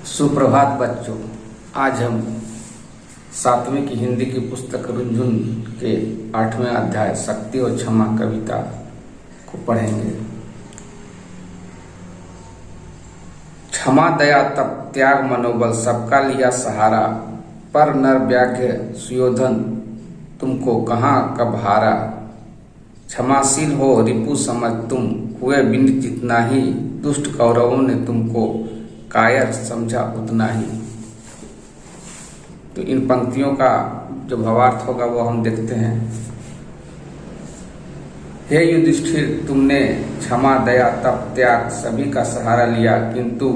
सुप्रभात बच्चों। आज हम 7वीं की हिंदी की पुस्तक रुनझुन के 8वें अध्याय शक्ति और क्षमा कविता को पढ़ेंगे। क्षमा दया तप त्याग मनोबल सबका लिया सहारा, पर नर व्याघ्र सुयोधन तुमको कहाँ कब हारा। क्षमाशील हो रिपु समझ तुम हुए विनित जितना ही, दुष्ट कौरवों ने तुमको कायर समझा उतना ही। तो इन पंक्तियों का जो भावार्थ होगा वो हम देखते हैं। हे युधिष्ठिर, तुमने क्षमा दया तप त्याग सभी का सहारा लिया, किंतु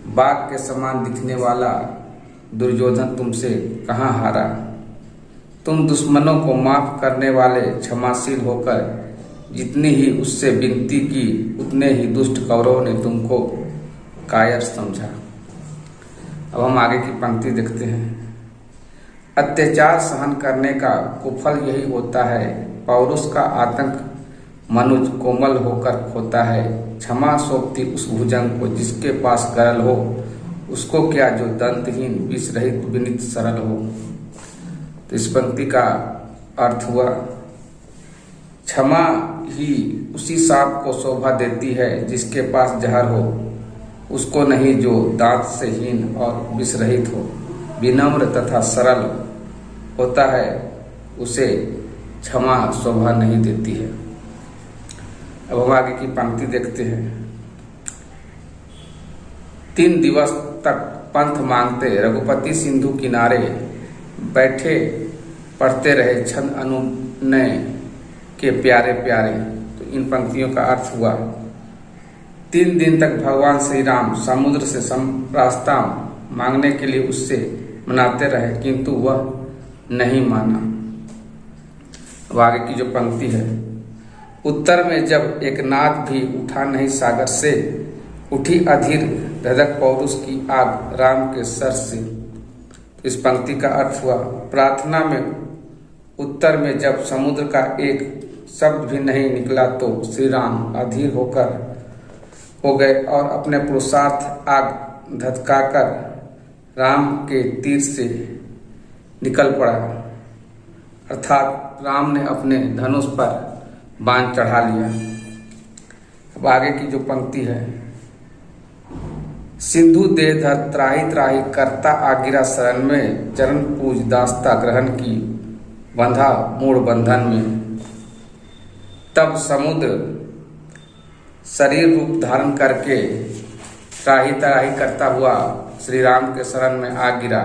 बाघ के समान दिखने वाला दुर्योधन तुमसे कहाँ हारा। तुम दुश्मनों को माफ करने वाले क्षमाशील होकर जितनी ही उससे विनती की, उतने ही दुष्ट कौरवों ने तुमको कायर समझा। अब हम आगे की पंक्ति देखते हैं। अत्याचार सहन करने का कुफल यही होता है, पौरुष का आतंक मनुज कोमल होकर खोता है। क्षमा सौंपती उस भुजंग को जिसके पास गरल हो, उसको क्या जो दंतहीन विष रहित विनित सरल हो। तो इस पंक्ति का अर्थ हुआ, क्षमा ही उसी सांप को शोभा देती है जिसके पास जहर हो, उसको नहीं जो दांत से हीन और विष रहित हो। विनम्र तथा सरल होता है, उसे क्षमा शोभा नहीं देती है। अब हम आगे की पंक्ति देखते हैं। 3 दिवस तक पंथ मांगते रघुपति सिंधु किनारे, बैठे पढ़ते रहे छंद अनुनय के प्यारे प्यारे। तो इन पंक्तियों का अर्थ हुआ, 3 दिन तक भगवान श्री राम समुद्र से रास्ता मांगने के लिए उससे मनाते रहे, किंतु वह नहीं माना। अब आगे की जो पंक्ति है, उत्तर में जब एक नाद भी उठा नहीं सागर से, उठी अधीर धधक पौरुष की आग राम के सर से। इस पंक्ति का अर्थ हुआ, प्रार्थना में उत्तर में जब समुद्र का एक शब्द भी नहीं निकला, तो श्री राम अधीर हो गए और अपने पुरुषार्थ आग धधकाकर राम के तीर से निकल पड़ा, अर्थात राम ने अपने धनुष पर बाण चढ़ा लिया। अब आगे की जो पंक्ति है, सिंधु दे धर त्राही त्राही करता आगिरा शरण में, चरण पूज दास्ता ग्रहण की बंधा मूढ़ बंधन में। तब समुद्र शरीर रूप धारण करके त्राही त्राही करता हुआ श्री राम के शरण में आ गिरा,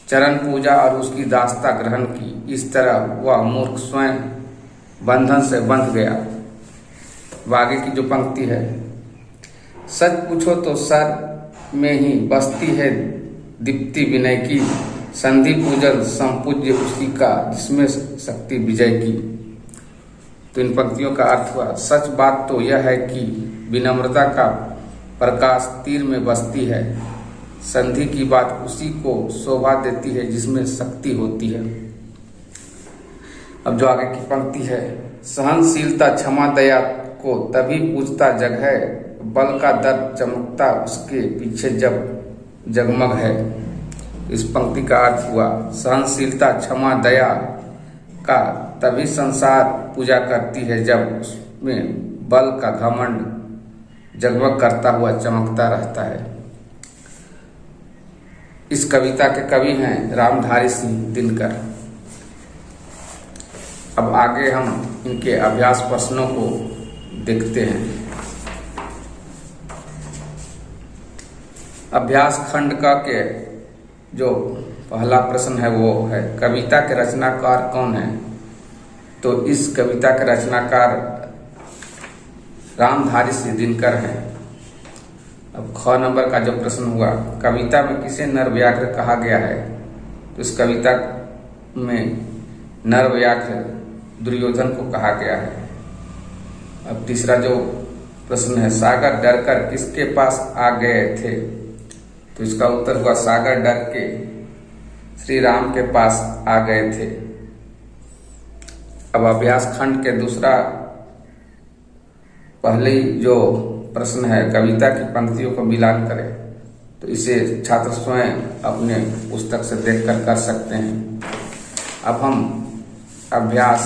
चरण पूजा और उसकी दास्ता ग्रहण की। इस तरह वह मूर्ख स्वयं बंधन से बंध गया। आगे की जो पंक्ति है, सच पूछो तो सर में ही बसती है दीप्ति विनय की, संधि पूजन संपूज्य उसी का जिसमें शक्ति विजय की। तो इन पंक्तियों का अर्थ हुआ, सच बात तो यह है कि विनम्रता का प्रकाश तीर में बसती है, संधि की बात उसी को शोभा देती है जिसमें शक्ति होती है। अब जो आगे की पंक्ति है, सहनशीलता क्षमा दया को तभी पूजता जग है, बल का दर्द चमकता उसके पीछे जब जगमग है। इस पंक्ति का अर्थ हुआ, सहनशीलता क्षमा दया का तभी संसार पूजा करती है जब उसमें बल का घमंड जगमग करता हुआ चमकता रहता है। इस कविता के कवि हैं रामधारी सिंह दिनकर। अब आगे हम इनके अभ्यास प्रश्नों को देखते हैं। अभ्यास खंड का के जो पहला प्रश्न है वो है, कविता के रचनाकार कौन है। तो इस कविता के रचनाकार रामधारी सिंह दिनकर है। अब ख नंबर का जो प्रश्न हुआ, कविता में किसे नर व्याघ्र कहा गया है। तो इस कविता में नर व्याघ्र दुर्योधन को कहा गया है। अब तीसरा जो प्रश्न है, सागर डरकर किसके पास आ गए थे। तो इसका उत्तर हुआ, सागर डर के श्री राम के पास आ गए थे। अब अभ्यास खंड के दूसरा पहली जो प्रश्न है, कविता की पंक्तियों को मिलान करें। तो इसे छात्र स्वयं अपने पुस्तक से देखकर कर सकते हैं। अब हम अभ्यास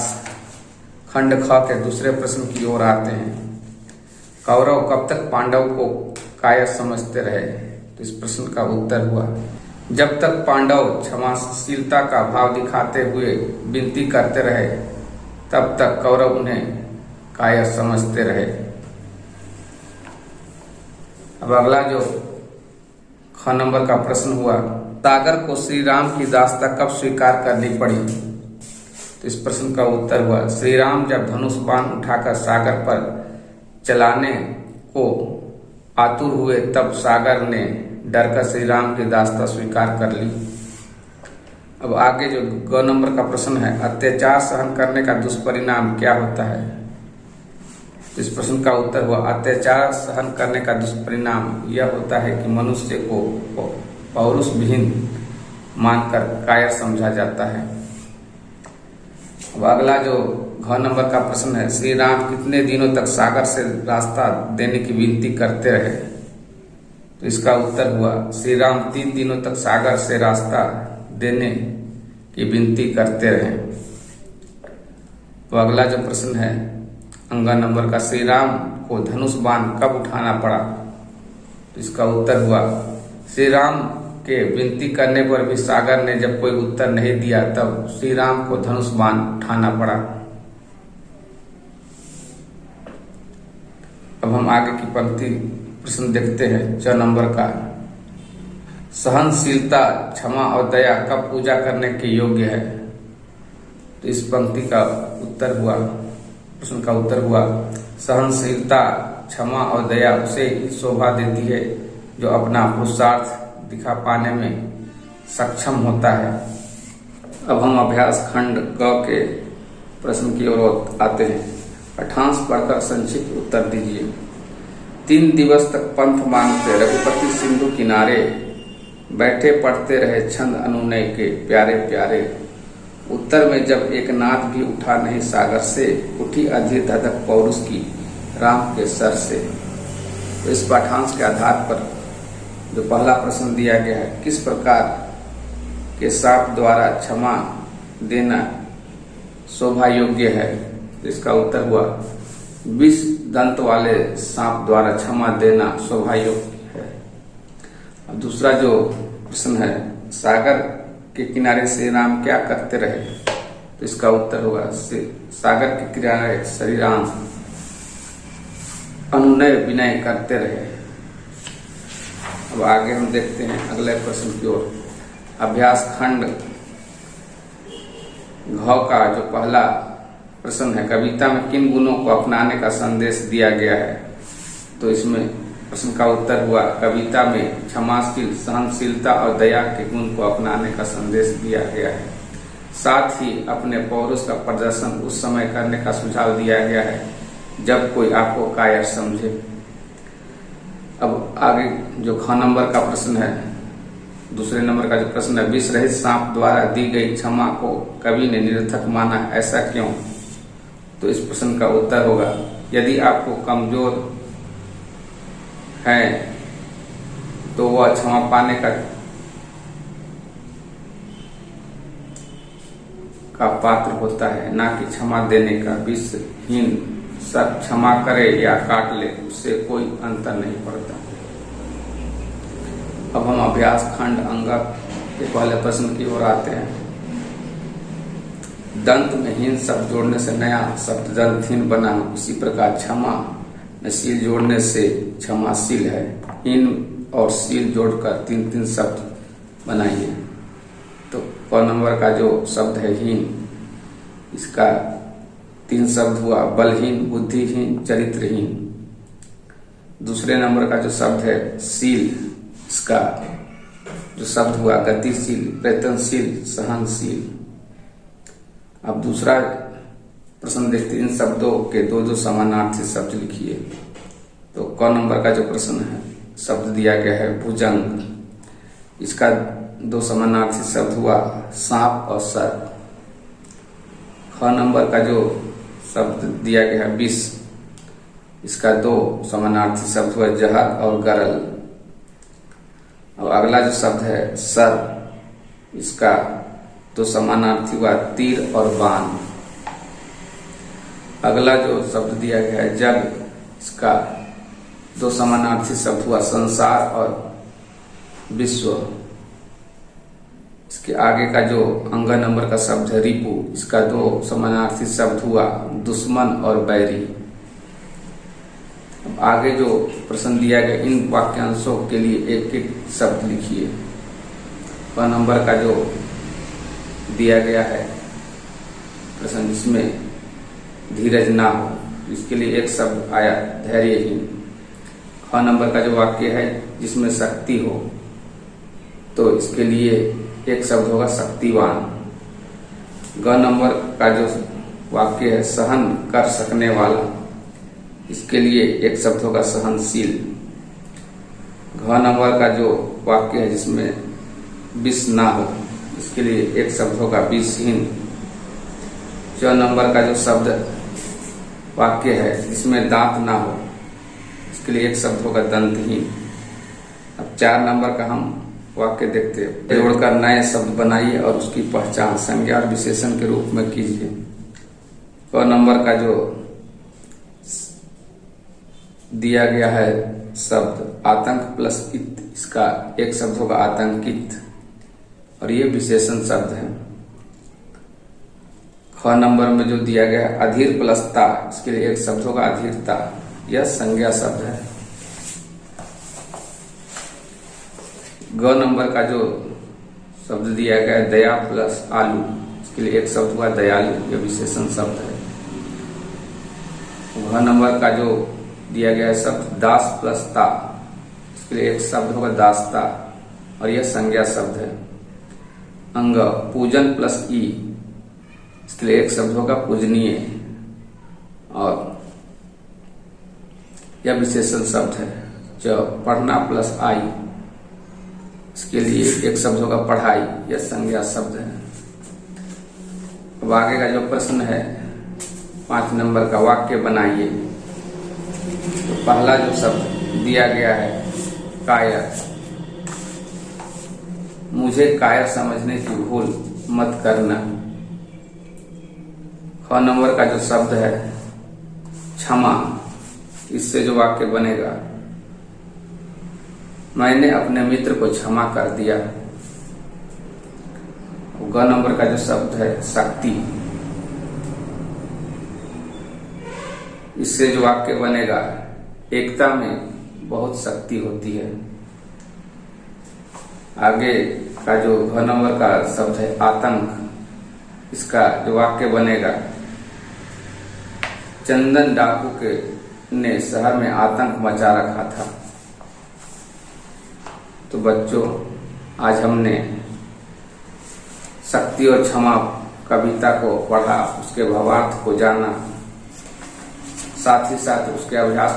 खंड ख के दूसरे प्रश्न की ओर आते हैं। कौरव कब तक पांडव को कायर समझते रहे? तो इस प्रश्न का उत्तर हुआ, जब तक पांडव क्षमाशीलता का भाव दिखाते हुए विनती करते रहे तब तक कौरव उन्हें कायर समझते रहे। अब अगला जो ख नंबर का प्रश्न हुआ, सागर को श्री राम की दास्ता कब स्वीकार करनी पड़ी? तो इस प्रश्न का उत्तर हुआ, श्री राम जब धनुष बाण उठाकर सागर पर चलाने को आतुर हुए तब सागर ने डरकर श्री राम की दास्ता स्वीकार कर ली। अब आगे जो ग नंबर का प्रश्न है, अत्याचार सहन करने का दुष्परिणाम क्या होता है? तो इस प्रश्न का उत्तर हुआ, अत्याचार सहन करने का दुष्परिणाम यह होता है कि मनुष्य को पौरुष विहीन मानकर कायर समझा जाता है। अब अगला जो घ नंबर का प्रश्न है, श्री राम कितने दिनों तक सागर से रास्ता देने की विनती करते रहे? तो इसका उत्तर हुआ, श्री राम 3 दिनों तक सागर से रास्ता देने की विनती करते रहे। तो अगला जो प्रश्न है अंग नंबर का, श्री राम को धनुष बाण कब उठाना पड़ा? तो इसका उत्तर हुआ, श्री राम के विनती करने पर भी सागर ने जब कोई उत्तर नहीं दिया तब श्री राम को धनुष बाण उठाना पड़ा। अब हम आगे की पंक्ति प्रश्न देखते हैं। 6 नंबर का, सहनशीलता, क्षमा और दया कब पूजा करने के योग्य है? तो इस पंक्ति का उत्तर हुआ, प्रश्न का उत्तर हुआ, सहनशीलता, क्षमा और दया उसे शोभा देती है जो अपना पुरुषार्थ दिखा पाने में सक्षम होता है। अब हम अभ्यास खंड ग के प्रश्न की ओर आते हैं। पाठांश पढ़कर संक्षिप्त उत्तर दीजिए। 3 दिवस तक पंथ मांगते रघुपति सिंधु किनारे, बैठे पढ़ते रहे छंद अनुनय के प्यारे प्यारे। उत्तर में जब एक नाद भी उठा नहीं सागर से, उठी अधीर धधक पौरुष की राम के सर से। तो इस पाठांश के आधार पर जो पहला प्रश्न दिया गया है, किस प्रकार के सांप द्वारा क्षमा देना शोभा योग्य है? तो इसका उत्तर हुआ, 20 दंत वाले सांप द्वारा क्षमा देना शोभा योग्य है। अब दूसरा जो प्रश्न है, सागर के किनारे श्री राम क्या करते रहे? तो इसका उत्तर होगा, सागर के किनारे श्री राम अनुनय विनय करते रहे। अब आगे हम देखते हैं अगले प्रश्न की ओर। अभ्यास खंड घ का जो पहला प्रश्न है, कविता में किन गुणों को अपनाने का संदेश दिया गया है? तो इसमें प्रश्न का उत्तर हुआ, कविता में क्षमाशील, सहनशीलता और दया के गुण को अपनाने का संदेश दिया गया है। साथ ही अपने पौरुष का प्रदर्शन उस समय करने का सुझाव दिया गया है जब कोई आपको कायर समझे। अब आगे जो ख नंबर का प्रश्न है, दूसरे नंबर का जो प्रश्न है, विष रहित सांप द्वारा दी गई क्षमा को कवि ने निरर्थक माना, ऐसा क्यों? तो इस प्रश्न का उत्तर होगा, यदि आपको कमजोर है तो वह क्षमा पाने का पात्र होता है, ना कि क्षमा देने का। विषहीन सब क्षमा करे या काट ले, उससे कोई अंतर नहीं पड़ता। अब हम अभ्यास खंड अंग के पहले प्रश्न की ओर आते हैं। दंत में हीन शब्द जोड़ने से नया शब्द दंतहीन बना, उसी प्रकार क्षमा में शील जोड़ने से क्षमाशील है। हीन और शील जोड़कर 3 शब्द बनाइए। तो क नंबर का जो शब्द है हीन, इसका 3 शब्द हुआ, बलहीन, बुद्धिहीन, चरित्रहीन। दूसरे नंबर का जो शब्द है शील, इसका जो शब्द हुआ गतिशील, प्रयत्नशील, सहनशील। अब दूसरा प्रश्न देखते हैं, इन शब्दों के 2 समानार्थी शब्द लिखिए। तो क नंबर का जो प्रश्न है, शब्द दिया गया है भुजंग, इसका 2 समानार्थी शब्द हुआ सांप और सर्प। ख नंबर का जो शब्द दिया गया है विष, इसका 2 समानार्थी शब्द हुआ जहर और गरल। और अगला जो शब्द है सर्व, इसका तो समानार्थी हुआ तीर और बाण। अगला जो शब्द दिया गया है जग, इसका दो समानार्थी शब्द हुआ संसार और विश्व। इसके आगे का जो अंग नंबर का शब्द है रिपु, इसका दो समानार्थी शब्द हुआ दुश्मन और बैरी। अब आगे जो प्रश्न दिया गया इन वाक्यांशों के लिए एक एक शब्द लिखिए। वह नंबर का जो दिया गया है प्रश्न जिसमें धीरज ना हो, इसके लिए एक शब्द आया धैर्यहीन। ख नंबर का जो वाक्य है जिसमें शक्ति हो, तो इसके लिए एक शब्द होगा शक्तिवान। ग नंबर का जो वाक्य है सहन कर सकने वाला, इसके लिए एक शब्द होगा सहनशील। घ नंबर का जो वाक्य है जिसमें विष ना हो, इसके लिए एक शब्द होगा विषहीन। च नंबर का जो शब्द वाक्य है जिसमें दांत ना हो, इसके लिए एक शब्द होगा दंतहीन। अब 4 नंबर का हम वाक्य देखते हैं। जोड़कर नए शब्द बनाइए और उसकी पहचान संज्ञा और विशेषण के रूप में कीजिए। क नंबर का जो दिया गया है शब्द आतंक प्लस इत, इसका एक शब्द होगा आतंकित और ये विशेषण शब्द है। ख नंबर में जो दिया गया है अधीर प्लस ता, इसके लिए एक शब्द होगा अधीरता, यह संज्ञा शब्द है। ग नंबर का जो शब्द दिया गया है दया प्लस आलू, इसके लिए एक शब्द हुआ दयालु, यह विशेषण शब्द है। घ नंबर का जो दिया गया है शब्द दास प्लस ता, इसके लिए एक शब्द होगा दासता और यह संज्ञा शब्द है। अंग पूजन प्लस ई, इसके लिए एक शब्द होगा पूजनीय और यह विशेषण शब्द है। च पढ़ना प्लस आई, इसके लिए एक शब्द होगा पढ़ाई, यह संज्ञा शब्द है। अब आगे का जो प्रश्न है 5 नंबर का वाक्य बनाइए। तो पहला जो शब्द दिया गया है कायर, मुझे कायर समझने की भूल मत करना। ख नंबर का जो शब्द है क्षमा, इससे जो वाक्य बनेगा मैंने अपने मित्र को क्षमा कर दिया। ग नंबर का जो शब्द है शक्ति, इससे जो वाक्य बनेगा एकता में बहुत शक्ति होती है। आगे का जो घ नंबर का शब्द है आतंक, इसका जो वाक्य बनेगा चंदन डाकू ने शहर में आतंक मचा रखा था। तो बच्चों, आज हमने शक्ति और क्षमा कविता को पढ़ा, उसके भावार्थ को जाना, साथ ही साथ उसके अभ्यास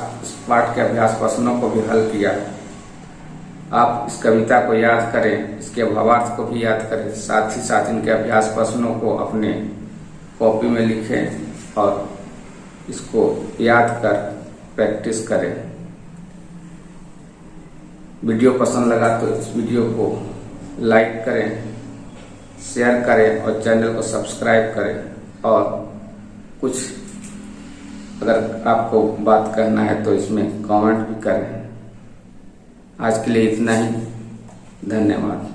पाठ के अभ्यास प्रश्नों को भी हल किया। आप इस कविता को याद करें, इसके भावार्थ को भी याद करें, साथ ही साथ इनके अभ्यास प्रश्नों को अपने कॉपी में लिखें और इसको याद कर प्रैक्टिस करें। वीडियो पसंद लगा तो इस वीडियो को लाइक करें, शेयर करें और चैनल को सब्सक्राइब करें। और कुछ अगर आपको बात कहना है तो इसमें कमेंट भी करें। आज के लिए इतना ही, धन्यवाद।